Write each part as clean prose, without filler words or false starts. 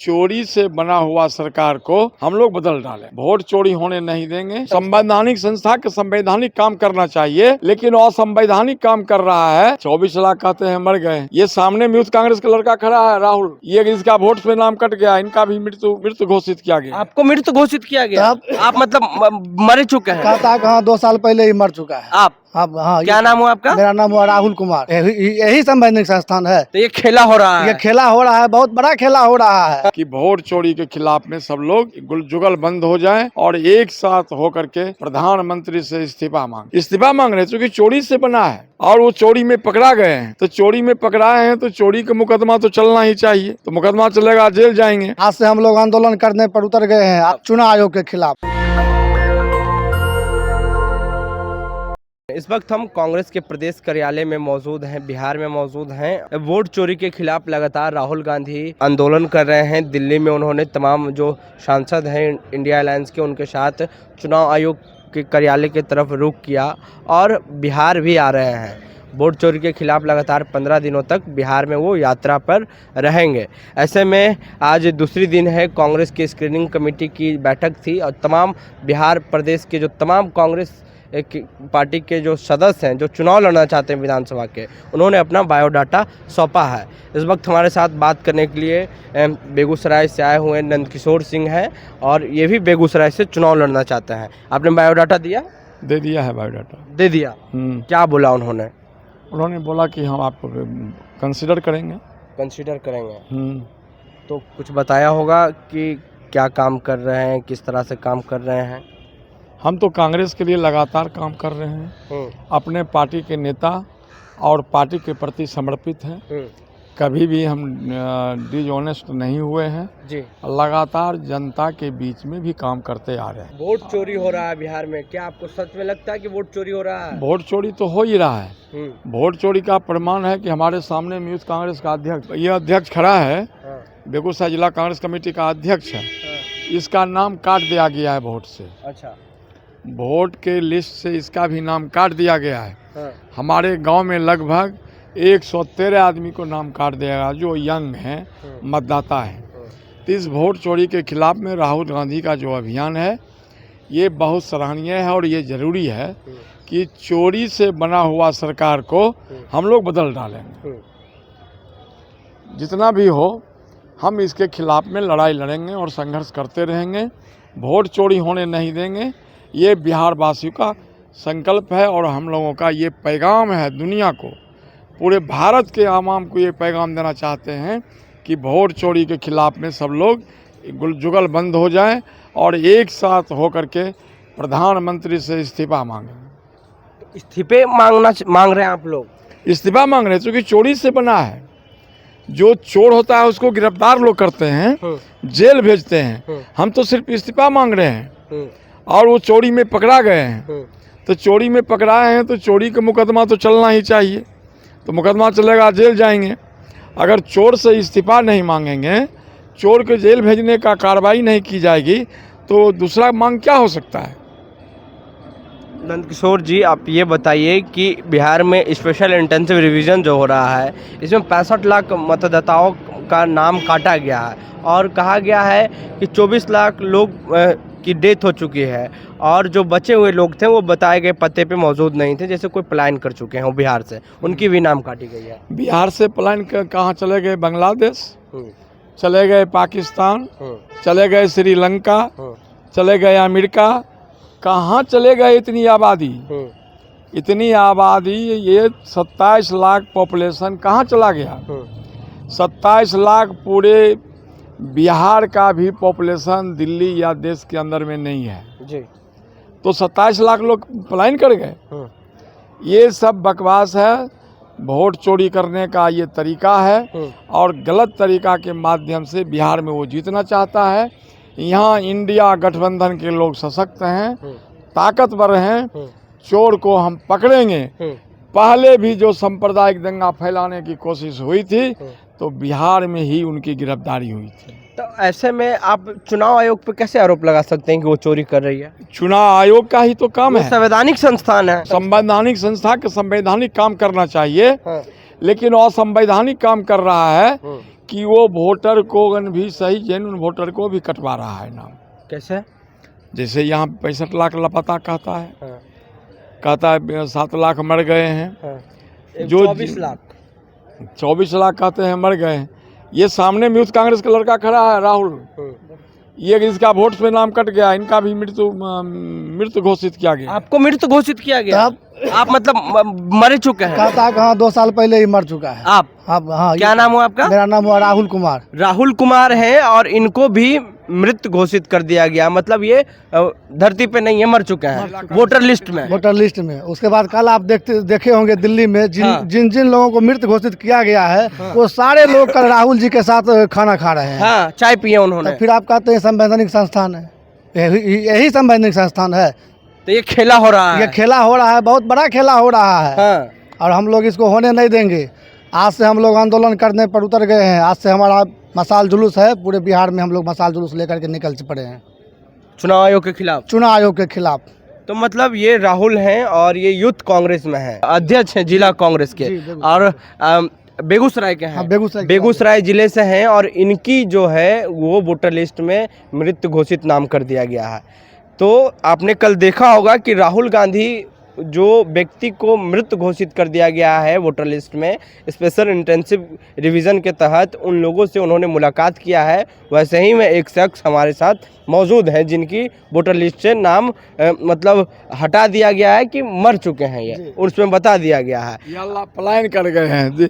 चोरी से बना हुआ सरकार को हम लोग बदल डालें। वोट चोरी होने नहीं देंगे। संवैधानिक संस्था के संवैधानिक काम करना चाहिए, लेकिन असंवैधानिक काम कर रहा है। 24 लाख कहते हैं मर गए। ये सामने में यूथ कांग्रेस का लड़का खड़ा है राहुल, ये इसका वोट पे नाम कट गया, इनका भी मृत्यु घोषित किया गया। आपको मृत्यु घोषित किया गया? आप मतलब मर चुके हैं? कहता है हाँ 2 साल पहले ही मर चुका है। आप हाँ क्या नाम हुआ आपका? मेरा नाम हुआ राहुल कुमार। यही संवैधानिक संस्थान है। तो ये खेला हो रहा है? ये खेला हो रहा है, बहुत बड़ा खेला हो रहा है कि वोट चोरी के खिलाफ में सब लोग जुगल बंद हो जाए और एक साथ होकर के प्रधानमंत्री से इस्तीफा मांग रहे, क्योंकि चोरी से बना है और वो चोरी में पकड़ा गए हैं। तो चोरी में पकड़ाए हैं तो चोरी का मुकदमा तो चलना ही चाहिए। तो मुकदमा चलेगा, जेल जाएंगे। आज से हम लोग आंदोलन करने पर उतर गए हैं चुनाव आयोग के खिलाफ। इस वक्त हम कांग्रेस के प्रदेश कार्यालय में मौजूद हैं, बिहार में मौजूद हैं। वोट चोरी के खिलाफ लगातार राहुल गांधी आंदोलन कर रहे हैं। दिल्ली में उन्होंने तमाम जो सांसद हैं इंडिया अलायंस के, उनके साथ चुनाव आयोग के कार्यालय की तरफ रुख किया और बिहार भी आ रहे हैं। वोट चोरी के खिलाफ लगातार 15 दिनों तक बिहार में वो यात्रा पर रहेंगे। ऐसे में आज दूसरी दिन है, कांग्रेस की स्क्रीनिंग कमेटी की बैठक थी और तमाम बिहार प्रदेश के जो तमाम कांग्रेस पार्टी के जो सदस्य हैं जो चुनाव लड़ना चाहते हैं विधानसभा के, उन्होंने अपना बायोडाटा सौंपा है। इस वक्त हमारे साथ बात करने के लिए बेगूसराय से आए हुए नंदकिशोर सिंह हैं और ये भी बेगूसराय से चुनाव लड़ना चाहते हैं। आपने बायोडाटा दिया? दे दिया है बायोडाटा। दे दिया? क्या बोला उन्होंने? उन्होंने बोला कि हम आपको कंसिडर करेंगे। कंसिडर करेंगे? तो कुछ बताया होगा कि क्या काम कर रहे हैं, किस तरह से काम कर रहे हैं? हम तो कांग्रेस के लिए लगातार काम कर रहे हैं। अपने पार्टी के नेता और पार्टी के प्रति समर्पित हैं। कभी भी हम डिसऑनेस्ट नहीं हुए हैं जी। लगातार जनता के बीच में भी काम करते आ रहे हैं। वोट चोरी हो रहा है बिहार में, क्या आपको सच में लगता है कि वोट चोरी हो रहा है? वोट चोरी तो हो ही रहा है। वोट चोरी का प्रमाण है कि हमारे सामने यूथ कांग्रेस का अध्यक्ष, ये अध्यक्ष खड़ा है, बेगूसराय जिला कांग्रेस कमेटी का अध्यक्ष है। इसका नाम काट दिया गया है वोट से। अच्छा। वोट के लिस्ट से इसका भी नाम काट दिया गया है। हमारे गांव में लगभग 113 आदमी को नाम काट दिया जो यंग हैं, मतदाता हैं। तो इस वोट चोरी के खिलाफ में राहुल गांधी का जो अभियान है ये बहुत सराहनीय है और ये ज़रूरी है कि चोरी से बना हुआ सरकार को हम लोग बदल डालेंगे। जितना भी हो हम इसके खिलाफ में लड़ाई लड़ेंगे और संघर्ष करते रहेंगे। वोट चोरी होने नहीं देंगे। ये बिहार वासियों का संकल्प है और हम लोगों का ये पैगाम है दुनिया को, पूरे भारत के आवाम को ये पैगाम देना चाहते हैं कि वोट चोरी के खिलाफ में सब लोग जुगल बंद हो जाए और एक साथ होकर के प्रधानमंत्री से इस्तीफा मांगें। इस्तीफे मांग रहे हैं आप लोग? इस्तीफा मांग रहे हैं क्योंकि चोरी से बना है। जो चोर होता है उसको गिरफ्तार लोग करते हैं, जेल भेजते हैं। हम तो सिर्फ इस्तीफा मांग रहे हैं और वो चोरी में पकड़ा गए हैं। तो चोरी में पकड़ाए हैं तो चोरी का मुकदमा तो चलना ही चाहिए। तो मुकदमा चलेगा, जेल जाएंगे। अगर चोर से इस्तीफा नहीं मांगेंगे, चोर के जेल भेजने का कार्रवाई नहीं की जाएगी, तो दूसरा मांग क्या हो सकता है? नंदकिशोर जी, आप ये बताइए कि बिहार में स्पेशल इंटेंसिव रिवीजन जो हो रहा है, इसमें 65 लाख मतदाताओं का नाम काटा गया है और कहा गया है कि 24 लाख लोग की डेथ हो चुकी है और जो बचे हुए लोग थे वो बताए गए पते पे मौजूद नहीं थे, जैसे कोई पलायन कर चुके हैं बिहार से, उनकी भी नाम काटी गई है। बिहार से पलायन कहाँ चले गए? बांग्लादेश चले गए, पाकिस्तान चले गए, श्रीलंका चले गए, अमेरिका। कहाँ चले गए इतनी आबादी? इतनी आबादी, ये 27 लाख पॉपुलेशन कहाँ चला गया? 27 लाख पूरे बिहार का भी पॉपुलेशन दिल्ली या देश के अंदर में नहीं है जी। तो 27 लाख लोग पलायन कर गए। ये सब बकवास है। वोट चोरी करने का ये तरीका है और गलत तरीका के माध्यम से बिहार में वो जीतना चाहता है। यहाँ इंडिया गठबंधन के लोग सशक्त हैं, ताकतवर हैं। चोर को हम पकड़ेंगे। पहले भी जो सांप्रदायिक दंगा फैलाने की कोशिश हुई थी तो बिहार में ही उनकी गिरफ्तारी हुई थी। तो ऐसे में आप चुनाव आयोग पर कैसे आरोप लगा सकते हैं कि वो चोरी कर रही है? चुनाव आयोग का ही तो काम है। संवैधानिक संस्थान है। संवैधानिक संस्था के संवैधानिक काम करना चाहिए, लेकिन असंवैधानिक काम कर रहा है कि वो वोटर को भी सही जेन्युइन वोटर को भी कटवा रहा है नाम। कैसे? जैसे यहाँ 65 लाख लापता कहता है, हाँ, कहता है 7 लाख मर गए हैं, हाँ। जो 24 लाख 24 लाख कहते हैं मर गए हैं। ये सामने में यूथ कांग्रेस का लड़का खड़ा है राहुल, ये इसका वोट पे नाम कट गया, इनका भी मृत्यु घोषित किया गया। आपको मृत घोषित किया गया? आप मतलब मर चुके हैं? कहता है कि हाँ 2 साल पहले ही मर चुका है। आप? हाँ क्या नाम हुआ आपका? मेरा नाम हुआ राहुल कुमार। राहुल कुमार है और इनको भी मृत घोषित कर दिया गया, मतलब ये धरती पे नहीं है, मर चुके हैं वोटर लिस्ट में। वोटर लिस्ट में। उसके बाद कल आप देखे होंगे दिल्ली में जिन जिन लोगों को मृत घोषित किया गया है, वो सारे लोग कल राहुल जी के साथ खाना खा रहे हैं। हाँ, चाय पिए उन्होंने। तो फिर आप कहते हैं संवैधानिक संस्थान है, यही संवैधानिक संस्थान है। तो ये खेला हो रहा है, ये खेला हो रहा है, बहुत बड़ा खेला हो रहा है। हाँ। और हम लोग इसको होने नहीं देंगे। आज से हम लोग आंदोलन करने पर उतर गए हैं। आज से हमारा मशाल जुलूस है, पूरे बिहार में हम लोग मशाल जुलूस लेकर के निकल पड़े हैं चुनाव आयोग के खिलाफ। चुनाव आयोग के खिलाफ। तो मतलब ये राहुल हैं और ये यूथ कांग्रेस में है, अध्यक्ष हैं जिला कांग्रेस के, और बेगूसराय के हैं। हाँ, बेगूसराय जिले से हैं और इनकी जो है वो वोटर लिस्ट में मृत घोषित नाम कर दिया गया है। तो आपने कल देखा होगा कि राहुल गांधी जो व्यक्ति को मृत घोषित कर दिया गया है वोटर लिस्ट में, स्पेशल इंटेंसिव रिवीजन के तहत उन लोगों से उन्होंने मुलाकात किया है। वैसे ही में एक शख्स हमारे साथ मौजूद हैं जिनकी वोटर लिस्ट से नाम मतलब हटा दिया गया है कि मर चुके हैं, ये उसमें बता दिया गया है। ये अल्लाह पलायन कर गए हैं।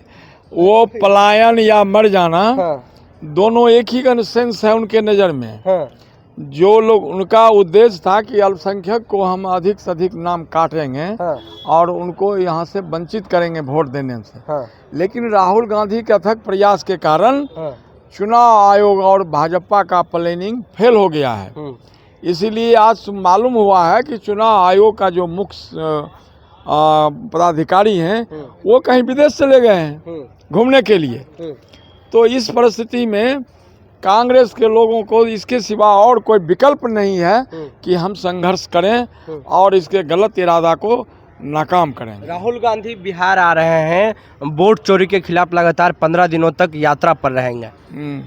वो पलायन या मर जाना, हाँ, दोनों एक ही का सेंस है उनके नज़र में। हाँ, जो लोग, उनका उद्देश्य था कि अल्पसंख्यक को हम अधिक से अधिक नाम काटेंगे, हाँ, और उनको यहाँ से वंचित करेंगे वोट देने से। हाँ, लेकिन राहुल गांधी के अथक प्रयास के कारण हाँ, चुनाव आयोग और भाजपा का प्लानिंग फेल हो गया है। इसीलिए आज मालूम हुआ है कि चुनाव आयोग का जो मुख्य पदाधिकारी हैं वो कहीं विदेश चले गए हैं घूमने के लिए। तो इस परिस्थिति में कांग्रेस के लोगों को इसके सिवा और कोई विकल्प नहीं है कि हम संघर्ष करें और इसके गलत इरादा को नाकाम करें। राहुल गांधी बिहार आ रहे हैं, वोट चोरी के खिलाफ लगातार 15 दिनों तक यात्रा पर रहेंगे।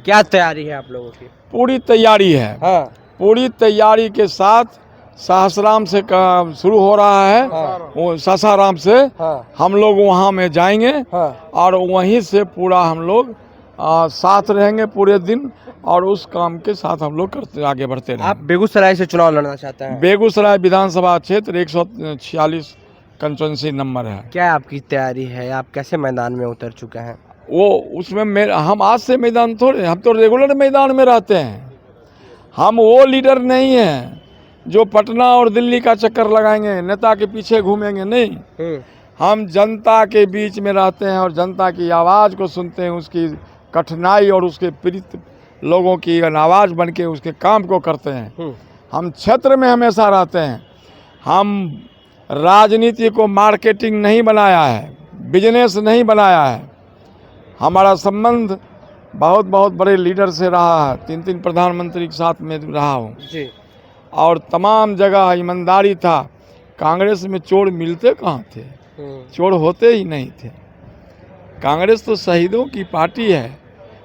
क्या तैयारी है आप लोगों की? पूरी तैयारी है। हाँ। पूरी तैयारी के साथ सासाराम से शुरू हो रहा है। वो सासाराम से हम लोग वहाँ में जाएंगे और वहीं से पूरा हम लोग साथ रहेंगे पूरे दिन, और उस काम के साथ हम लोग करते आगे बढ़ते रहेंगे। आप बेगूसराय से चुनाव लड़ना चाहते हैं? बेगूसराय विधानसभा क्षेत्र 146 कंस्टिट्यूंसी नंबर है। क्या आपकी तैयारी है? आप कैसे मैदान में उतर चुके हैं? वो उसमें हम आज से मैदान थोड़े, हम तो रेगुलर मैदान में रहते हैं। हम वो लीडर नहीं हैं जो पटना और दिल्ली का चक्कर लगाएंगे, नेता के पीछे घूमेंगे, नहीं। हम जनता के बीच में रहते हैं और जनता की आवाज़ को सुनते हैं, उसकी कठिनाई और उसके पीड़ित लोगों की आवाज़ बन के उसके काम को करते हैं। हम क्षेत्र में हमेशा रहते हैं। हम राजनीति को मार्केटिंग नहीं बनाया है, बिजनेस नहीं बनाया है। हमारा संबंध बहुत बहुत बड़े लीडर से रहा है, 3 प्रधानमंत्री के साथ में रहा हूँ जी। और तमाम जगह ईमानदारी था। कांग्रेस में चोर मिलते कहाँ थे, चोर होते ही नहीं थे। कांग्रेस तो शहीदों की पार्टी है,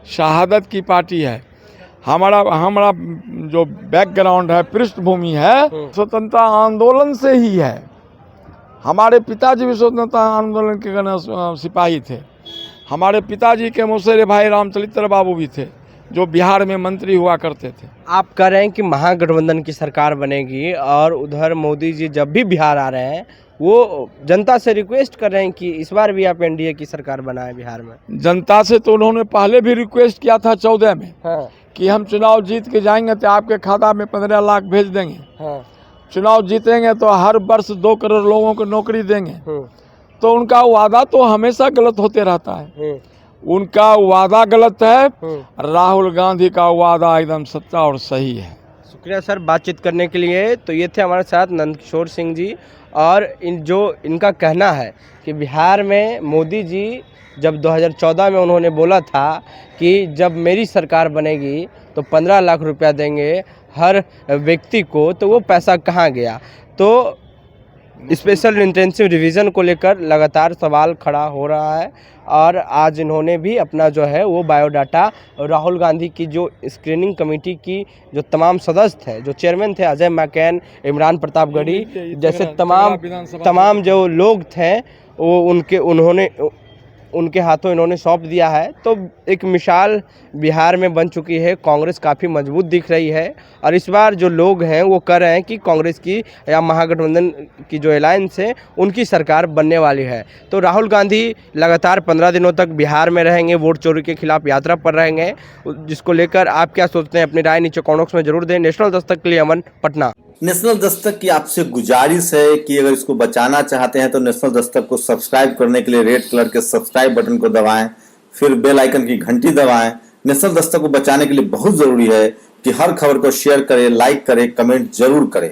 शहादत की पार्टी है। हमारा जो बैकग्राउंड है, पृष्ठभूमि है, स्वतंत्रता आंदोलन से ही है। हमारे पिताजी भी स्वतंत्रता आंदोलन के सिपाही थे। हमारे पिताजी के मौसेरे भाई रामचरित्र बाबू भी थे, जो बिहार में मंत्री हुआ करते थे। आप कह रहे हैं कि महागठबंधन की सरकार बनेगी और उधर मोदी जी जब भी बिहार आ रहे हैं वो जनता से रिक्वेस्ट कर रहे हैं कि इस बार भी आप एनडीए की सरकार बनाएं बिहार में। जनता से तो उन्होंने पहले भी रिक्वेस्ट किया था 14 में। हाँ। कि हम चुनाव जीत के जाएंगे तो आपके खाता में 15 लाख भेज देंगे। हाँ। चुनाव जीतेंगे तो हर वर्ष 2 करोड़ लोगों को नौकरी देंगे। तो उनका वादा तो हमेशा गलत होते रहता है। उनका वादा गलत है, राहुल गांधी का वादा एकदम सच्चा और सही है। शुक्रिया सर बातचीत करने के लिए। तो ये थे हमारे साथ नंदकिशोर सिंह जी, और इनका कहना है कि बिहार में मोदी जी जब 2014 में उन्होंने बोला था कि जब मेरी सरकार बनेगी तो 15 लाख रुपया देंगे हर व्यक्ति को, तो वो पैसा कहाँ गया। तो स्पेशल इंटेंसिव रिवीजन को लेकर लगातार सवाल खड़ा हो रहा है और आज इन्होंने भी अपना जो है वो बायोडाटा राहुल गांधी की जो स्क्रीनिंग कमेटी की जो तमाम सदस्य थे, जो चेयरमैन थे अजय मैकेन, इमरान प्रताप गढ़ी जैसे तमाम जो लोग थे वो उनके हाथों इन्होंने सौंप दिया है। तो एक मिसाल बिहार में बन चुकी है, कांग्रेस काफ़ी मजबूत दिख रही है और इस बार जो लोग हैं वो कह रहे हैं कि कांग्रेस की या महागठबंधन की जो अलायंस है उनकी सरकार बनने वाली है। तो राहुल गांधी लगातार 15 दिनों तक बिहार में रहेंगे, वोट चोरी के खिलाफ यात्रा पर रहेंगे, जिसको लेकर आप क्या सोचते हैं अपनी राय नीचे कमेंट बॉक्स में जरूर दें। नेशनल दस्तक के लिए अमन, पटना। नेशनल दस्तक की आपसे गुजारिश है कि अगर इसको बचाना चाहते हैं तो नेशनल दस्तक को सब्सक्राइब करने के लिए रेड कलर के सब्सक्राइब बटन को दबाएं, फिर बेल आइकन की घंटी दबाएं। नेशनल दस्तक को बचाने के लिए बहुत जरूरी है कि हर खबर को शेयर करें, लाइक करें, कमेंट जरूर करें।